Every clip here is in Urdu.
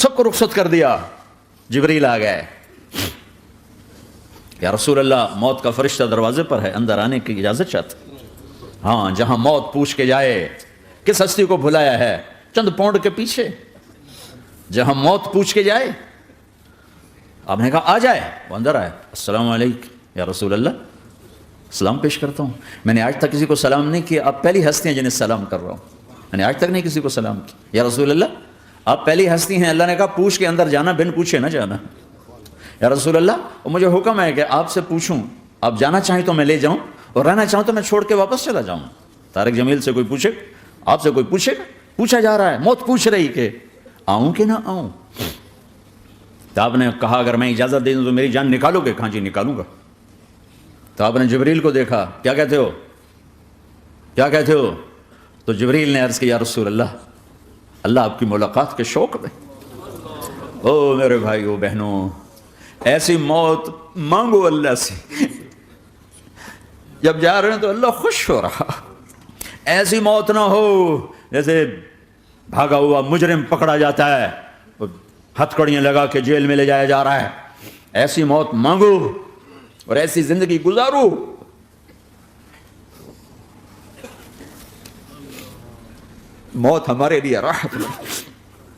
سب کو رخصت کر دیا. جبریل آ گئے. یا رسول اللہ موت کا فرشتہ دروازے پر ہے, اندر آنے کی اجازت چاہتا. ہاں, جہاں موت پوچھ کے جائے کس ہستی کو بھلایا ہے, چند پونڈ کے پیچھے جہاں موت پوچھ کے جائے. آپ نے کہا آ جائے, وہ اندر آئے. السلام علیکم یا رسول اللہ, سلام پیش کرتا ہوں. میں نے آج تک کسی کو سلام نہیں کیا, آپ پہلی ہستی ہیں جنہیں سلام کر رہا ہوں. میں نے آج تک نہیں کسی کو سلام کیا. یا رسول اللہ آپ پہلی ہستی ہیں. اللہ نے کہا پوچھ کے اندر جانا, بن پوچھے نہ جانا. یا رسول اللہ مجھے حکم ہے کہ آپ سے پوچھوں, آپ جانا چاہیں تو میں لے جاؤں, اور رہنا چاہوں تو میں چھوڑ کے واپس چلا جاؤں. طارق جمیل سے کوئی پوچھے, آپ سے کوئی پوچھے گا؟ پوچھا جا رہا ہے, موت پوچھ رہی کہ آؤں کہ نہ آؤں. تو آپ نے کہا اگر میں اجازت دے دوں تو میری جان نکالو گے؟ کہاں جی نکالوں گا. تو آپ نے جبریل کو دیکھا, کیا کہتے ہو, کیا کہتے ہو؟ تو جبریل نے عرض کیا یا رسول اللہ, اللہ آپ کی ملاقات کے شوق میں. او میرے بھائیو بہنوں, ایسی موت مانگو اللہ سے. جب جا رہے ہیں تو اللہ خوش ہو رہا. ایسی موت نہ ہو جیسے بھاگا ہوا مجرم پکڑا جاتا ہے, ہتھکڑیاں لگا کے جیل میں لے جایا جا رہا ہے. ایسی موت مانگو اور ایسی زندگی گزارو. موت ہمارے لیے راحت,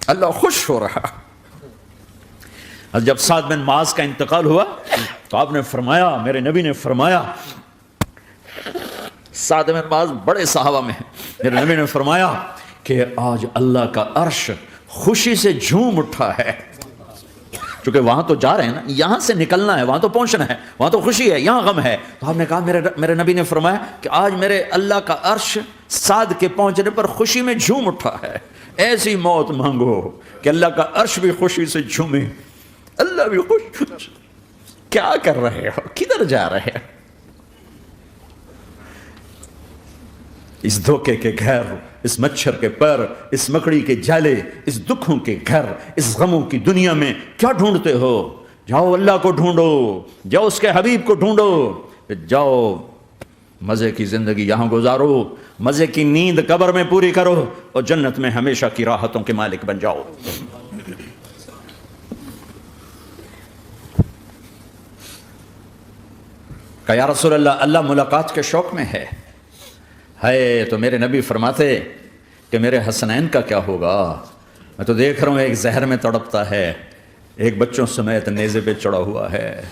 اللہ خوش ہو رہا. جب سعد بن معاذ کا انتقال ہوا تو آپ نے فرمایا, میرے نبی نے فرمایا, سعد بن معاذ بڑے صحابہ میں ہیں, میرے نبی نے فرمایا کہ آج اللہ کا عرش خوشی سے جھوم اٹھا ہے. چونکہ وہاں تو جا رہے ہیں نا, یہاں سے نکلنا ہے, وہاں تو پہنچنا ہے, وہاں تو خوشی ہے, یہاں غم ہے. تو آپ نے کہا, میرے نبی نے فرمایا کہ آج میرے اللہ کا عرش سعد کے پہنچنے پر خوشی میں جھوم اٹھا ہے. ایسی موت مانگو کہ اللہ کا عرش بھی خوشی سے جھومے, اللہ بھی خوش. کیا کر رہے ہو, کدھر جا رہے ہو؟ اس دھوکے کے گھر, اس مچھر کے پر, اس مکڑی کے جالے, اس دکھوں کے گھر, اس غموں کی دنیا میں کیا ڈھونڈتے ہو؟ جاؤ اللہ کو ڈھونڈو, جاؤ اس کے حبیب کو ڈھونڈو, جاؤ مزے کی زندگی یہاں گزارو, مزے کی نیند قبر میں پوری کرو, اور جنت میں ہمیشہ کی راحتوں کے مالک بن جاؤ. کہ یا رسول اللہ, اللہ ملاقات کے شوق میں ہے. تو میرے نبی فرماتے کہ میرے حسنین کا کیا ہوگا؟ میں تو دیکھ رہا ہوں ایک زہر میں تڑپتا ہے, ایک بچوں سمیت نیزے پہ چڑھا ہوا ہے.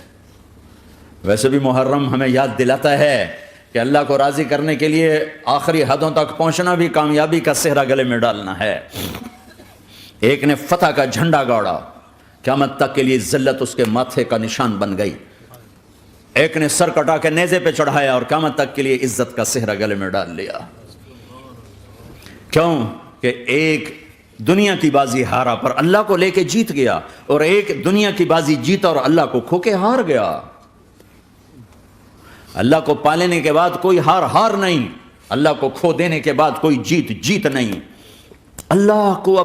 ویسے بھی محرم ہمیں یاد دلاتا ہے کہ اللہ کو راضی کرنے کے لیے آخری حدوں تک پہنچنا بھی کامیابی کا صحرا گلے میں ڈالنا ہے. ایک نے فتح کا جھنڈا گاڑا, قیامت تک کے لیے ذلت اس کے ماتھے کا نشان بن گئی. ایک نے سر کٹا کے نیزے پہ چڑھایا اور قیامت تک کے لیے عزت کا صحرا گلے میں ڈال لیا. کیوں کہ ایک دنیا کی بازی ہارا پر اللہ کو لے کے جیت گیا, اور ایک دنیا کی بازی جیتا اور اللہ کو کھو کے ہار گیا. اللہ کو پالنے کے بعد کوئی ہار نہیں, اللہ کو کھو دینے کے بعد کوئی جیت نہیں. اللہ کو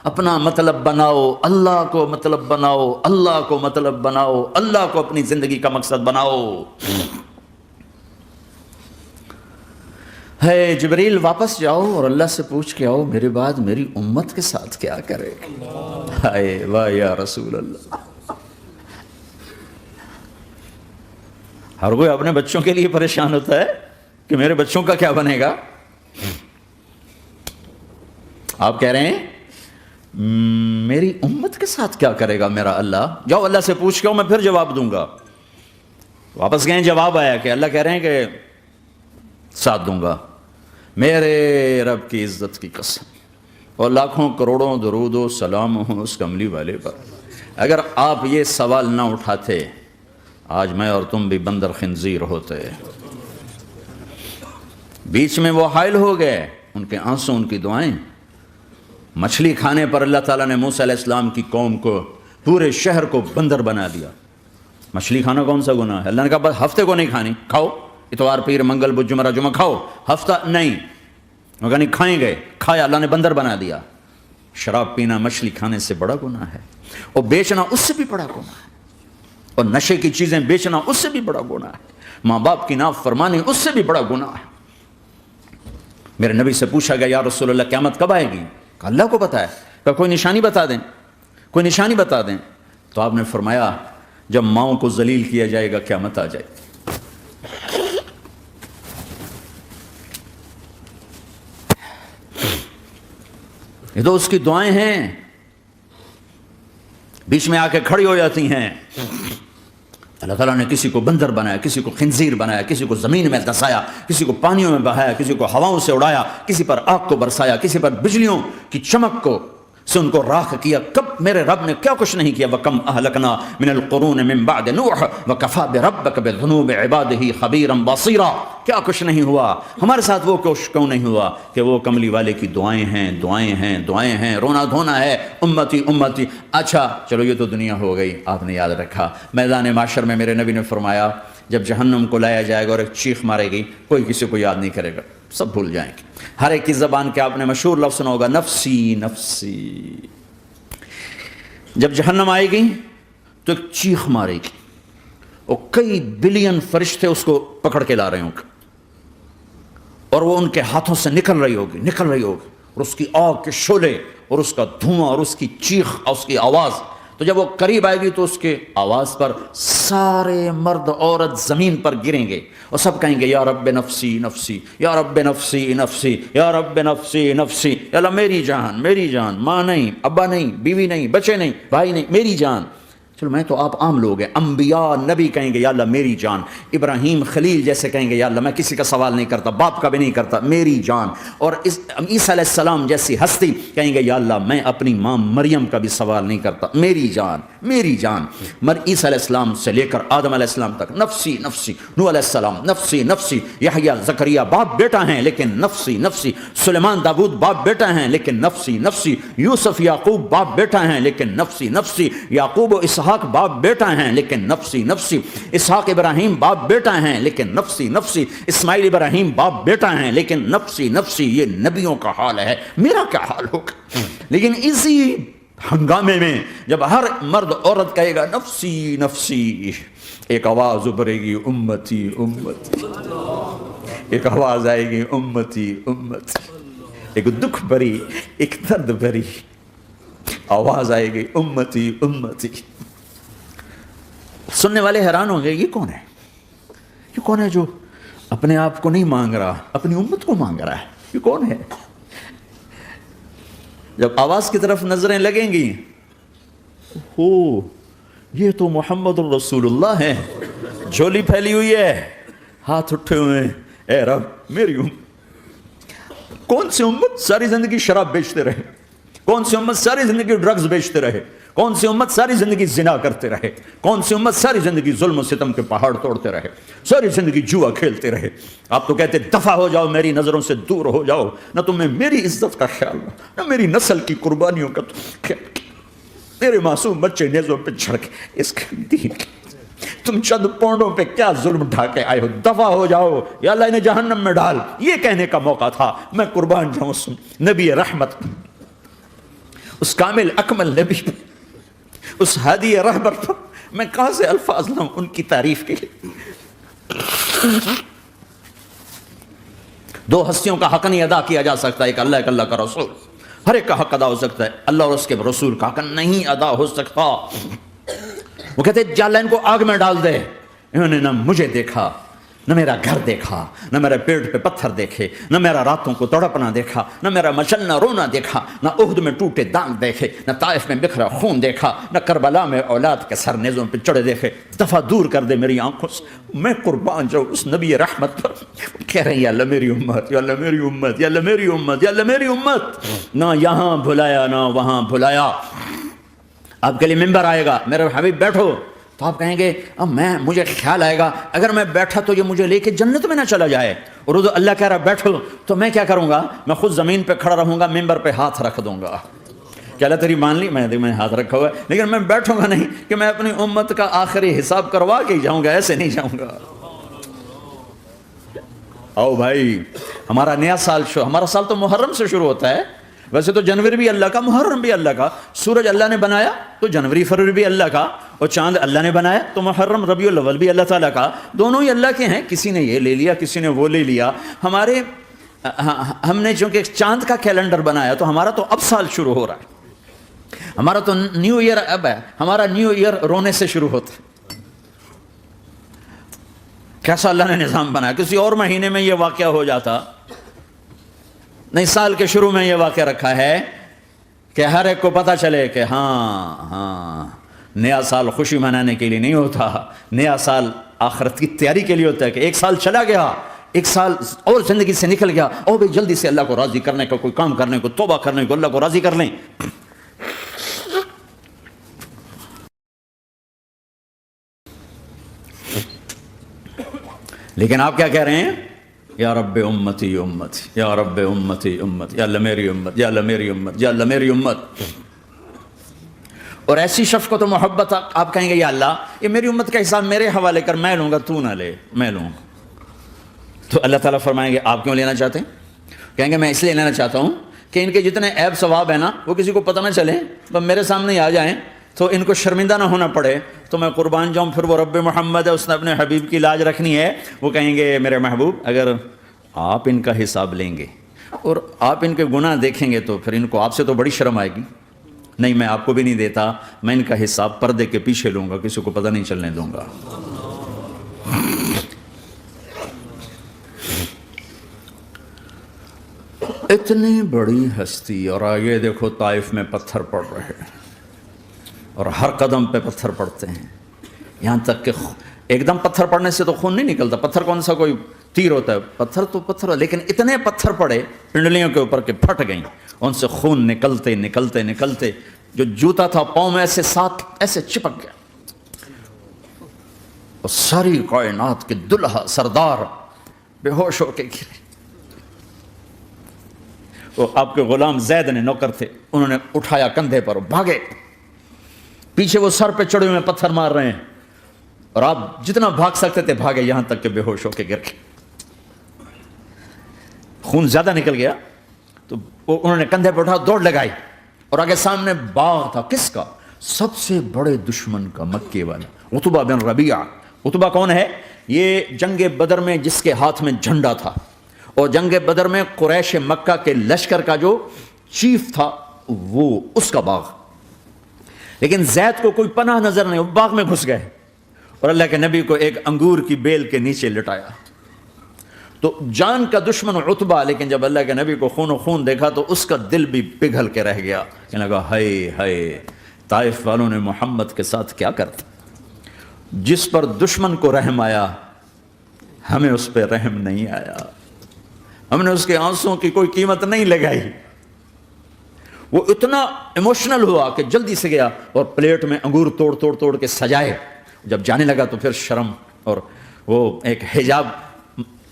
اپنا مطلب بناؤ, اللہ کو مطلب بناؤ, اللہ کو مطلب بناؤ, اللہ کو اپنی زندگی کا مقصد بناؤ. ہے جبریل واپس جاؤ اور اللہ سے پوچھ کے آؤ میرے بعد میری امت کے ساتھ کیا کرے. ہائے واہ یا رسول اللہ. ہر کوئی اپنے بچوں کے لیے پریشان ہوتا ہے کہ میرے بچوں کا کیا بنے گا. آپ کہہ رہے ہیں میری امت کے ساتھ کیا کرے گا میرا اللہ. جاؤ اللہ سے پوچھ کے آؤ, میں پھر جواب دوں گا. واپس گئے, جواب آیا کہ اللہ کہہ رہے ہیں کہ ساتھ دوں گا. میرے رب کی عزت کی قسم, اور لاکھوں کروڑوں درود و سلام ہوں اس کملی والے پر, اگر آپ یہ سوال نہ اٹھاتے آج میں اور تم بھی بندر خنزیر ہوتے. بیچ میں وہ حائل ہو گئے, ان کے آنسو, ان کی دعائیں. مچھلی کھانے پر اللہ تعالیٰ نے موسیٰ علیہ السلام کی قوم کو, پورے شہر کو بندر بنا دیا. مچھلی کھانا کون سا گناہ ہے؟ اللہ نے کہا بس ہفتے کو نہیں کھانی, کھاؤ اتوار پیر منگل بدھ جمعہ جمعہ کھاؤ, ہفتہ نہیں. وہ کہا نہیں کھائیں گے, کھایا, اللہ نے بندر بنا دیا. شراب پینا مچھلی کھانے سے بڑا گناہ ہے, اور بیچنا اس سے بھی بڑا گناہ ہے, اور نشے کی چیزیں بیچنا اس سے بھی بڑا گناہ ہے, ماں باپ کی نافرمانی اس سے بھی بڑا گناہ ہے. میرے نبی سے پوچھا گیا یا رسول اللہ قیامت کب آئے گی؟ کہ اللہ کو پتہ ہے. کہ کوئی نشانی بتا دیں. کوئی نشانی بتا دیں. تو آپ نے فرمایا جب ماؤں کو ذلیل کیا جائے گا قیامت آ جائے گی. یہ تو اس کی دعائیں ہیں، بیچ میں آ کے کھڑی ہو جاتی ہیں. اللہ تعالیٰ نے کسی کو بندر بنایا، کسی کو خنزیر بنایا، کسی کو زمین میں دسایا، کسی کو پانیوں میں بہایا، کسی کو ہواؤں سے اڑایا، کسی پر آگ کو برسایا، کسی پر بجلیوں کی چمک کو سے ان کو راکھ کیا. کب میرے رب نے کیا کچھ نہیں کیا. وَكَمْ أَهْلَكْنَا مِنَ الْقُرُونِ مِنْ بَعْدِ نُوحٍ وَكَفَى بِرَبِّكَ بِذُنُوبِ عِبَادِهِ خَبِيرًا بَصِيرًا. کیا کچھ نہیں ہوا ہمارے ساتھ. وہ کچھ کیوں نہیں ہوا کہ وہ کملی والے کی دعائیں ہیں، دعائیں ہیں، دعائیں ہیں، رونا دھونا ہے امتی امتی. اچھا چلو یہ تو دنیا ہو گئی. آپ نے یاد رکھا میدان معاشر میں میرے نبی نے فرمایا جب جہنم کو لایا جائے گا اور ایک چیخ مارے گی، کوئی کسی کو یاد نہیں کرے گا، سب بھول جائیں گے. ہر ایک کی زبان کے آپ نے مشہور لفظ سنا ہوگا نفسی نفسی. جب جہنم آئے گی تو ایک چیخ مارے گی اور کئی بلین فرشتے اس کو پکڑ کے لا رہے ہوں گے اور وہ ان کے ہاتھوں سے نکل رہی ہوگی اور اس کی آگ کے شعلے اور اس کا دھواں اور اس کی چیخ اور اس کی آواز. تو جب وہ قریب آئے گی تو اس کے آواز پر سارے مرد عورت زمین پر گریں گے اور سب کہیں گے یا رب نفسی نفسی، یا رب نفسی نفسی، یا رب نفسی نفسی. یا اللہ میری جان، میری جان، ماں نہیں، ابا نہیں، بیوی نہیں، بچے نہیں، بھائی نہیں، میری جان. چلو میں تو آپ عام لوگ ہیں، انبیاء نبی کہیں گے یا اللہ میری جان. ابراہیم خلیل جیسے کہیں گے یا اللہ میں کسی کا سوال نہیں کرتا، باپ کا بھی نہیں کرتا، میری جان. اور عیسیٰ علیہ السلام جیسی ہستی کہیں گے یا اللہ میں اپنی ماں مریم کا بھی سوال نہیں کرتا، میری جان، میری جان. عیسیٰ علیہ السلام سے لے کر آدم علیہ السلام تک نفسی نفسی. نوح علیہ السلام نفسی نفسی. یحییٰ زکریہ باپ بیٹا ہیں لیکن نفسی نفسی. سلیمان داؤد باپ بیٹا ہیں لیکن نفسی نفسی. یوسف یعقوب باپ بیٹا ہیں لیکن نفسی نفسی. یعقوب و اسحاق باپ بیٹا ہیں لیکن نفسی نفسی. اسحاق ابراہیم باپ بیٹا ہیں لیکن نفسی نفسی. اسماعیل ابراہیم باپ بیٹا ہیں لیکن نفسی نفسی. یہ نبیوں کا حال ہے، میرا کیا حال ہوگا. لیکن اسی ہنگامے میں جب ہر مرد عورت کہے گا نفسی نفسی، ایک آواز ابھرے گی امتی امتی. ایک آواز آئے گی امتی امتی. ایک دکھ بھری، ایک درد بھری آواز آئے گی امتی امتی. سننے والے حیران ہوں گے یہ کون ہے، یہ کون ہے جو اپنے آپ کو نہیں مانگ رہا، اپنی امت کو مانگ رہا ہے، یہ کون ہے. جب آواز کی طرف نظریں لگیں گی، ہو یہ تو محمد الرسول اللہ ہے. جھولی پھیلی ہوئی ہے، ہاتھ اٹھے ہوئے ہیں، اے رب میری امت. کون سی امت ساری زندگی شراب بیچتے رہے، کون سی امت ساری زندگی ڈرگز بیچتے رہے، کون سی امت ساری زندگی زنا کرتے رہے، کون سی امت ساری زندگی ظلم و ستم کے پہاڑ توڑتے رہے، ساری زندگی جوا کھیلتے رہے. آپ تو کہتے دفع ہو جاؤ، میری نظروں سے دور ہو جاؤ. نہ تمہیں میری عزت کا خیال، نہ میری نسل کی قربانیوں کا خیال. میرے معصوم بچے نیزوں پہ چڑھ کے اس کے دین تم چند پونڈوں پہ کیا ظلم ڈھا کے آئے ہو. دفع ہو جاؤ یا اللہ انہیں جہنم میں ڈال. یہ کہنے کا موقع تھا. میں قربان جاؤں نبی رحمت، اس کامل اکمل نبی پر، اس ہادی رہبر پر. میں کہاں سے الفاظ لاؤں ان کی تعریف کے لیے. دو ہستیوں کا حق نہیں ادا کیا جا سکتا، ایک اللہ، ایک اللہ کا رسول. ہر ایک کا حق ادا ہو سکتا ہے، اللہ اور اس کے رسول کا حق نہیں ادا ہو سکتا. وہ کہتے ہیں جا ان کو آگ میں ڈال دے. انہوں نے نہ مجھے دیکھا، نہ میرا گھر دیکھا، نہ میرے پیٹ پہ پتھر دیکھے، نہ میرا راتوں کو تڑپنا دیکھا، نہ میرا مچلنا رونا دیکھا، نہ احد میں ٹوٹے دانت دیکھے، نہ طائف میں بکھرا خون دیکھا، نہ کربلا میں اولاد کے سر نیزوں پہ چڑھے دیکھے. دفع دور کر دے میری آنکھوں سے. میں قربان جاؤں اس نبی رحمت پر. کہہ رہے ہیں یا اللہ میری امت، یا اللہ میری امت، یا اللہ میری امت، یا اللہ میری امت. نہ یہاں بھلایا نہ وہاں بھلایا. آپ کے لیے ممبر آئے گا، میرے حبیب بیٹھو، تو آپ کہیں گے اب مجھے خیال آئے گا اگر میں بیٹھا تو یہ مجھے لے کے جنت میں نہ چلا جائے. اور اللہ کہہ رہا بیٹھو تو میں کیا کروں گا؟ میں خود زمین پہ کھڑا رہوں گا، ممبر پہ ہاتھ رکھ دوں گا. کہ اللہ تیری مان لی، میں ہاتھ رکھا ہوا ہے، لیکن میں بیٹھوں گا نہیں کہ میں اپنی امت کا آخری حساب کروا کے ہی جاؤں گا. ایسے نہیں جاؤں گا. آؤ بھائی، ہمارا نیا سال ہمارا سال تو محرم سے شروع ہوتا ہے. ویسے تو جنوری بھی اللہ کا، محرم بھی اللہ کا. سورج اللہ نے بنایا تو جنوری فروری بھی اللہ کا، اور چاند اللہ نے بنایا تو محرم ربیع الاول بھی اللہ تعالیٰ کا. دونوں ہی اللہ کے ہیں. کسی نے یہ لے لیا، کسی نے وہ لے لیا. ہم نے چونکہ چاند کا کیلنڈر بنایا تو ہمارا تو اب سال شروع ہو رہا ہے. ہمارا تو نیو ایئر اب ہے، ہمارا نیو ایئر رونے سے شروع ہوتا ہے۔ کیسا اللہ نے نظام بنایا، کسی اور مہینے میں یہ واقعہ ہو جاتا، نہیں سال کے شروع میں یہ واقعہ رکھا ہے کہ ہر ایک کو پتہ چلے کہ ہاں نیا سال خوشی منانے کے لیے نہیں ہوتا، نیا سال آخرت کی تیاری کے لیے ہوتا ہے، کہ ایک سال چلا گیا، ایک سال اور زندگی سے نکل گیا، اور بھائی جلدی سے اللہ کو راضی کرنے کا کوئی کام کرنے کو، توبہ کرنے کو، اللہ کو راضی کر لیں۔ لیکن آپ کیا کہہ رہے ہیں؟ یا رب امتی امتی، یا رب امتی امتی، یا اللہ میری امت، یا اللہ میری امت، یا اللہ میری امت۔ اور ایسی شفقت و محبت آپ کہیں گے یا اللہ یہ میری امت کا حساب میرے حوالے کر، میں لوں گا، تو نہ لے، میں لوں گا۔ تو اللہ تعالیٰ فرمائیں گے آپ کیوں لینا چاہتے ہیں؟ کہیں گے میں اس لیے لینا چاہتا ہوں کہ ان کے جتنے عیب ثواب ہیں نا وہ کسی کو پتہ نہ چلے، تو میرے سامنے ہی آ جائیں تو ان کو شرمندہ نہ ہونا پڑے، تو میں قربان جاؤں۔ پھر وہ رب محمد ہے، اس نے اپنے حبیب کی لاج رکھنی ہے، وہ کہیں گے میرے محبوب اگر آپ ان کا حساب لیں گے اور آپ ان کے گناہ دیکھیں گے تو پھر ان کو آپ سے تو بڑی شرم آئے گی، نہیں میں آپ کو بھی نہیں دیتا، میں ان کا حساب پردے کے پیچھے لوں گا، کسی کو پتہ نہیں چلنے دوں گا۔ اتنی بڑی ہستی، اور آگے دیکھو طائف میں پتھر پڑ رہے ہیں اور ہر قدم پہ پتھر پڑتے ہیں، یہاں تک کہ ایک دم پتھر پڑنے سے تو خون نہیں نکلتا، پتھر کون سا کوئی تیر ہوتا ہے، پتھر تو پتھر، لیکن اتنے پتھر پڑے پنڈلیوں کے اوپر کہ پھٹ گئیں، ان سے خون نکلتے نکلتے نکلتے جو جوتا تھا پاؤں میں ایسے ساتھ ایسے چپک گیا، اور ساری کائنات کے دلہا سردار بے ہوش ہو کے گرے۔ وہ آپ کے غلام زید نے نوکر تھے، انہوں نے اٹھایا کندھے پر، بھاگے، پیچھے وہ سر پہ چڑھے ہوئے پتھر مار رہے ہیں، اور آپ جتنا بھاگ سکتے تھے بھاگے، یہاں تک کہ بے ہوش ہو کے گر گئے، خون زیادہ نکل گیا۔ تو انہوں نے کندھے پہ اٹھا دوڑ لگائی، اور آگے سامنے باغ تھا، کس کا؟ سب سے بڑے دشمن کا، مکے والا عتبہ بن ربیعہ۔ عتبہ کون ہے؟ یہ جنگ بدر میں جس کے ہاتھ میں جھنڈا تھا، اور جنگ بدر میں قریش مکہ کے لشکر کا جو چیف تھا، وہ اس کا باغ۔ لیکن زید کو کوئی پناہ نظر نہیں، وہ باغ میں گھس گئے، اور اللہ کے نبی کو ایک انگور کی بیل کے نیچے لٹایا۔ تو جان کا دشمن عتبہ، لیکن جب اللہ کے نبی کو خون و خون دیکھا تو اس کا دل بھی پگھل کے رہ گیا، کہنے لگا ہائے ہائے، طائف والوں نے محمد کے ساتھ کیا کرتا، جس پر دشمن کو رحم آیا ہمیں اس پہ رحم نہیں آیا، ہم نے اس کے آنسوں کی کوئی قیمت نہیں لگائی۔ وہ اتنا ایموشنل ہوا کہ جلدی سے گیا اور پلیٹ میں انگور توڑ توڑ توڑ کے سجائے، جب جانے لگا تو پھر شرم اور وہ ایک حجاب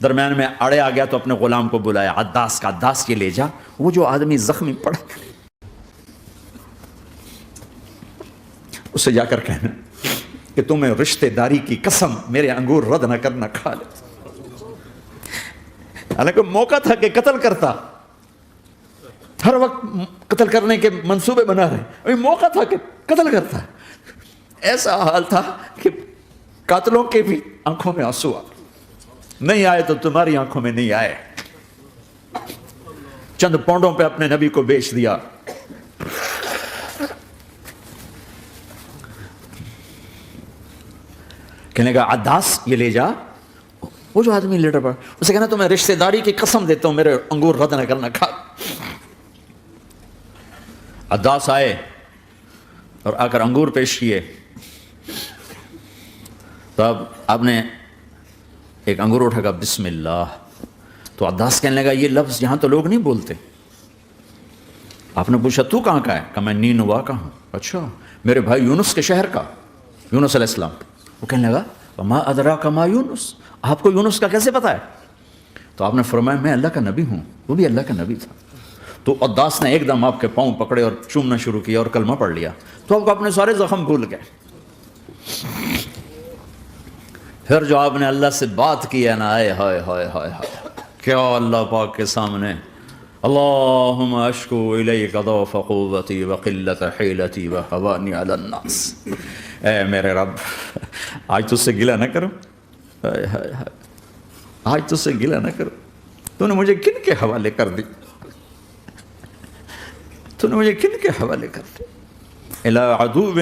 درمیان میں اڑے آ گیا، تو اپنے غلام کو بلایا، عداس کا، عداس کے لے جا وہ جو آدمی زخمی پڑا، اسے جا کر کہنا کہ تمہیں رشتہ داری کی قسم میرے انگور رد نہ کرنا، کھا لے۔ حالانکہ موقع تھا کہ قتل کرتا، ہر وقت قتل کرنے کے منصوبے بنا رہے، ابھی موقع تھا کہ قتل کرتا، ایسا حال تھا کہ قاتلوں کے بھی آنکھوں میں آنسو آ نہیں آئے تو تمہاری آنکھوں میں نہیں آئے۔ چند پونڈوں پہ اپنے نبی کو بیچ دیا۔ کہنے کا عداس یہ لے جا، وہ جو آدمی لیٹر پر، اسے کہنا تمہیں رشتہ داری کی قسم دیتا ہوں میرے انگور رد نہ کرنا، کھا۔ عداس آئے اور آ کر انگور پیش کیے، تو اب آپ نے ایک انگور اٹھا کر بسم اللہ، تو عداس کہنے لگا یہ لفظ یہاں تو لوگ نہیں بولتے۔ آپ نے پوچھا تو کہاں کا ہے؟ کہ میں نینوا کا ہوں۔ اچھا، میرے بھائی یونس کے شہر کا، یونس علیہ السلام۔ وہ کہنے لگا وما ادراک ما یونس، آپ کو یونس کا کیسے پتا ہے؟ تو آپ نے فرمایا میں اللہ کا نبی ہوں، وہ بھی اللہ کا نبی تھا۔ تو عداس نے ایک دم آپ کے پاؤں پکڑے اور چومنا شروع کیا اور کلمہ پڑھ لیا، تو آپ کو اپنے سارے زخم بھول گئے۔ پھر جو آپ نے اللہ سے بات کی ہے نا، آئے ہائے ہائے ہائے ہائے، کیا اللہ پاک کے سامنے اللہم اشکو الیک ضعف قوتی وقلت حیلتی وہوانی علی الناس، اے میرے رب آج تجھ سے گلہ نہ کروں، آج تجھ سے گلہ نہ کروں، تو نے مجھے کن کے حوالے کر دی، تو نے مجھے کن کے حوالے کر دی، الى عدو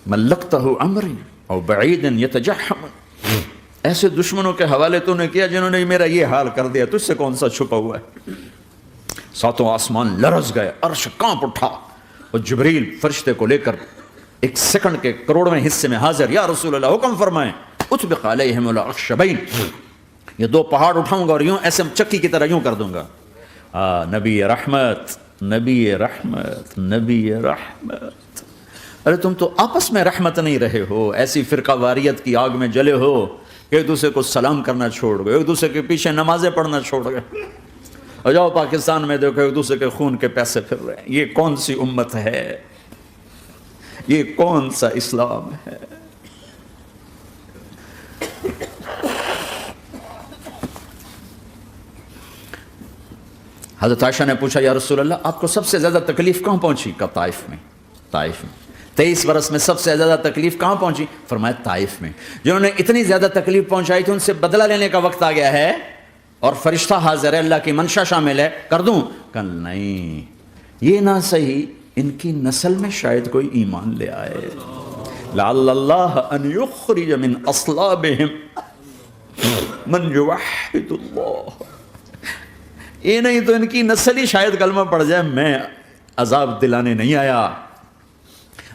ملکتہ امری او بعید یتجحم، ایسے دشمنوں کے حوالے تو نے کیا جنہوں نے میرا یہ حال کر دیا، تجھ سے کون سا چھپا ہوا ہے؟ ساتوں آسمان لرز گئے، عرش کانپ اٹھا، اور جبریل فرشتے کو لے کر ایک سیکنڈ کے کروڑویں حصے میں حاضر، یا رسول اللہ حکم فرمائیں اطبق علیہم الاخشبین، یہ دو پہاڑ اٹھاؤں گا اور یوں ایسے چکی کی طرح یوں کر دوں گا۔ نبی رحمت، نبی رحمت، نبی رحمت، ارے تم تو آپس میں رحمت نہیں رہے ہو، ایسی فرقہ واریت کی آگ میں جلے ہو کہ ایک دوسرے کو سلام کرنا چھوڑ گئے، ایک دوسرے کے پیچھے نمازیں پڑھنا چھوڑ گئے، اور جاؤ پاکستان میں دیکھو ایک دوسرے کے خون کے پیسے پھر رہے ہیں۔ یہ کون سی امت ہے؟ یہ کون سا اسلام ہے؟ حضرت عائشہ نے پوچھا یا رسول اللہ آپ کو سب سے زیادہ تکلیف کہاں پہنچی؟ کہا طائف میں۔ طائف میں 23 برس میں سب سے زیادہ تکلیف کہاں پہنچی؟ فرمایا طائف میں۔ جنہوں نے اتنی زیادہ تکلیف پہنچائی تھی ان سے بدلہ لینے کا وقت آ گیا ہے، اور فرشتہ حاضر ہے، اللہ کی منشا شامل ہے، کر دوں؟ کہ نہیں، یہ نہ صحیح، ان کی نسل میں شاید کوئی ایمان لے آئے، لعل اللہ ان یخرج من اصلابہم من یوحد اللہ، یہ نہیں تو ان کی نسل ہی شاید کلمہ پڑ جائے۔ میں عذاب دلانے نہیں آیا،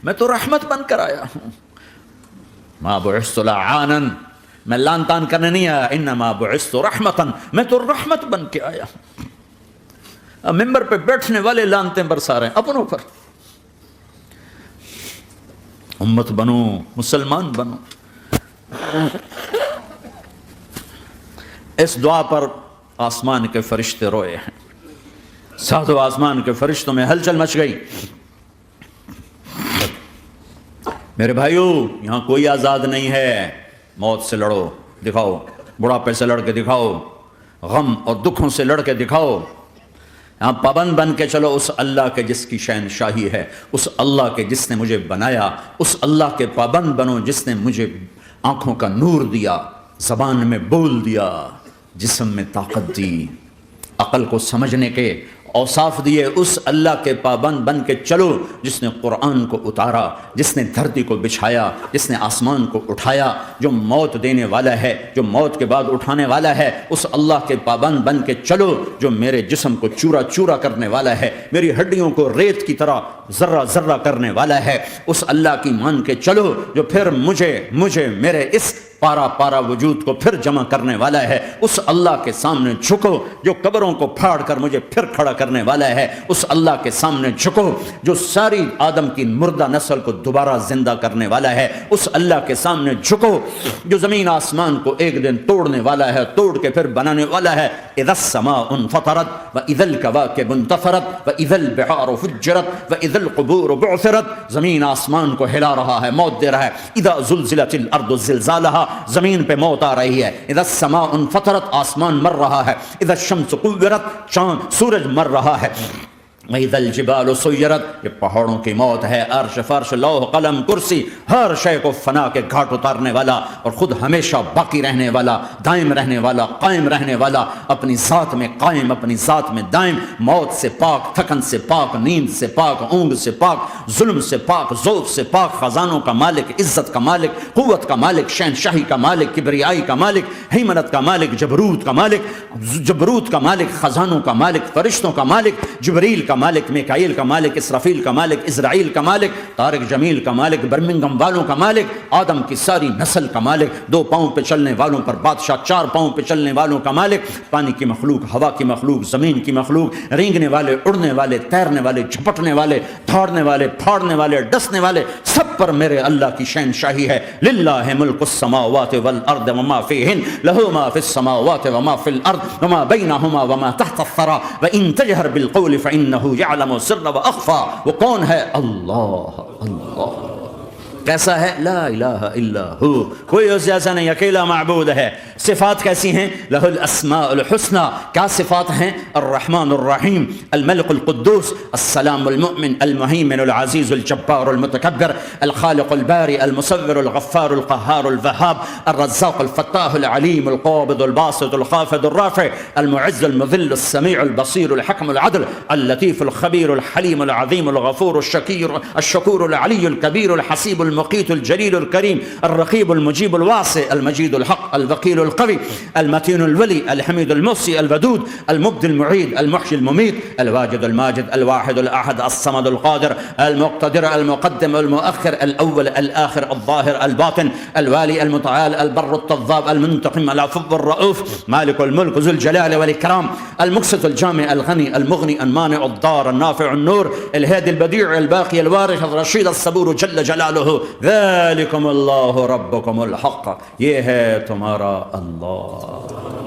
میں تو رحمت بن کر آیا ہوں، ما بعثت لعانا، میں لان تان کرنے نہیں آیا، انما بعثت رحمتا، میں تو رحمت بن کے آیا ہوں۔ اب ممبر پہ بیٹھنے والے لانتیں برسا رہے ہیں اپنوں پر۔ امت بنو، مسلمان بنو۔ اس دعا پر آسمان کے فرشتے روئے ہیں، ساتوں آسمان کے فرشتوں میں ہلچل مچ گئی۔ میرے بھائیو، یہاں کوئی آزاد نہیں ہے، موت سے لڑو، دکھاؤ، بڑھاپے سے لڑ کے دکھاؤ، غم اور دکھوں سے لڑ کے دکھاؤ، یہاں پابند بن کے چلو اس اللہ کے جس کی شہنشاہی ہے، اس اللہ کے جس نے مجھے بنایا، اس اللہ کے پابند بنو جس نے مجھے آنکھوں کا نور دیا، زبان میں بول دیا، جسم میں طاقت دی، عقل کو سمجھنے کے اوصاف دیے، اس اللہ کے پابند بن کے چلو جس نے قرآن کو اتارا، جس نے دھرتی کو بچھایا، جس نے آسمان کو اٹھایا، جو موت دینے والا ہے، جو موت کے بعد اٹھانے والا ہے، اس اللہ کے پابند بن کے چلو جو میرے جسم کو چورا چورا کرنے والا ہے، میری ہڈیوں کو ریت کی طرح ذرہ ذرہ کرنے والا ہے، اس اللہ کی مان کے چلو جو پھر مجھے میرے اس پارا پارا وجود کو پھر جمع کرنے والا ہے، اس اللہ کے سامنے جھکو جو قبروں کو پھاڑ کر مجھے پھر کھڑا کرنے والا ہے، اس اللہ کے سامنے جھکو جو ساری آدم کی مردہ نسل کو دوبارہ زندہ کرنے والا ہے، اس اللہ کے سامنے جھکو جو زمین آسمان کو ایک دن توڑنے والا ہے، توڑ کے پھر بنانے والا ہے۔ اذا السماء انفطرت واذا الكواكب انتثرت واذا البحار فجرت واذا القبور بعثرت، زمین آسمان کو ہلا رہا ہے، موت دے رہا ہے۔ اذا زلزلت الارض زلزالها، زمین پہ موت آ رہی ہے۔ اذا السماء انفطرت، آسمان مر رہا ہے۔ اذا الشمس قورت، چاند سورج مر رہا ہے۔ وَإِذَا الْجِبَالُ سُيِّرَتْ، یہ پہاڑوں کی موت ہے۔ عرش فرش لوح قلم کرسی، ہر شے کو فنا کے گھاٹ اتارنے والا اور خود ہمیشہ باقی رہنے والا، دائم رہنے والا، قائم رہنے والا، اپنی ذات میں قائم، اپنی ذات میں دائم، موت سے پاک، تھکن سے پاک، نیند سے پاک، اونگ سے پاک، ظلم سے پاک، ذوق سے پاک، خزانوں کا مالک، عزت کا مالک، قوت کا مالک، شہنشاہی کا مالک، کبریائی کا مالک، حیمنت کا مالک، جبروت کا مالک، خزانوں کا مالک، فرشتوں کا مالک، جبریل کا مالک، میکائیل کا مالک، اسرافیل کا مالک، اسرائیل کا مالک، طارق جمیل کا مالک، برمنگم والوں کا مالک، آدم کی ساری نسل کا مالک، 2 پاؤں پہ چلنے والوں پر بادشاہ، 4 پاؤں پہ چلنے والوں کا مالک، پانی کی مخلوق، ہوا کی مخلوق، زمین کی مخلوق، رینگنے والے، اڑنے والے، تیرنے والے، جھپٹنے والے، دھاڑنے والے، پھاڑنے والے، ڈسنے والے، سب پر میرے اللہ کی شہنشاہی ہے۔ للہ ملک السماوات والارض وما فیہن، لہ ما فی السماوات وما فی الارض وما بینہما وما تحت الثری وان تجہر بالقول فانہ یعلم السر واخفی۔ وہ کون ہے؟ اللہ۔ اللہ کیسا ہے؟ لا الہ الا ہو، کوئی اس جیسا نہیں، اکیلا معبود ہے۔ صفات کیسی ہیں؟ لہ الاسماء الحسنى، کیا صفات ہیں؟ الرحمن الرحیم، الملک القدوس، السلام المؤمن، المہیمن العزیز الجبار المتکبر، الخالق الباری المصور الغفار القہار الوہاب، الرزاق الفتاح العلیم القابض الباسط الخافض الرافع، المعز المذل السمیع البصیر الحکم العدل، اللطیف الخبیر الحلیم العظیم الغفور الشکور العلی الکبیر الحسیب المقیت الجلیل الکریم، الرقیب المجیب الواسع، المجید الحق، الوکیل القوی، المتین الولی، الحمید المحصی، الودود، المبدی المعید، المحیی المميت، الواجد الماجد، الواحد الأحد، الصمد القادر، المقتدر، المقدم المؤخر، الأول الآخر، الظاهر الباطن، الوالي المتعال، البر التضاب، المنتقم، العفو الرؤوف، مالك الملك ذو الجلال والإكرام، المقسط الجامع الغني المغني المانع الضار النافع النور، الهادي البديع الباقي الوارث الرشيد الصبور جل جلاله، ذلكم الله ربكم الحق، یہ ہے تمہارا اللہ.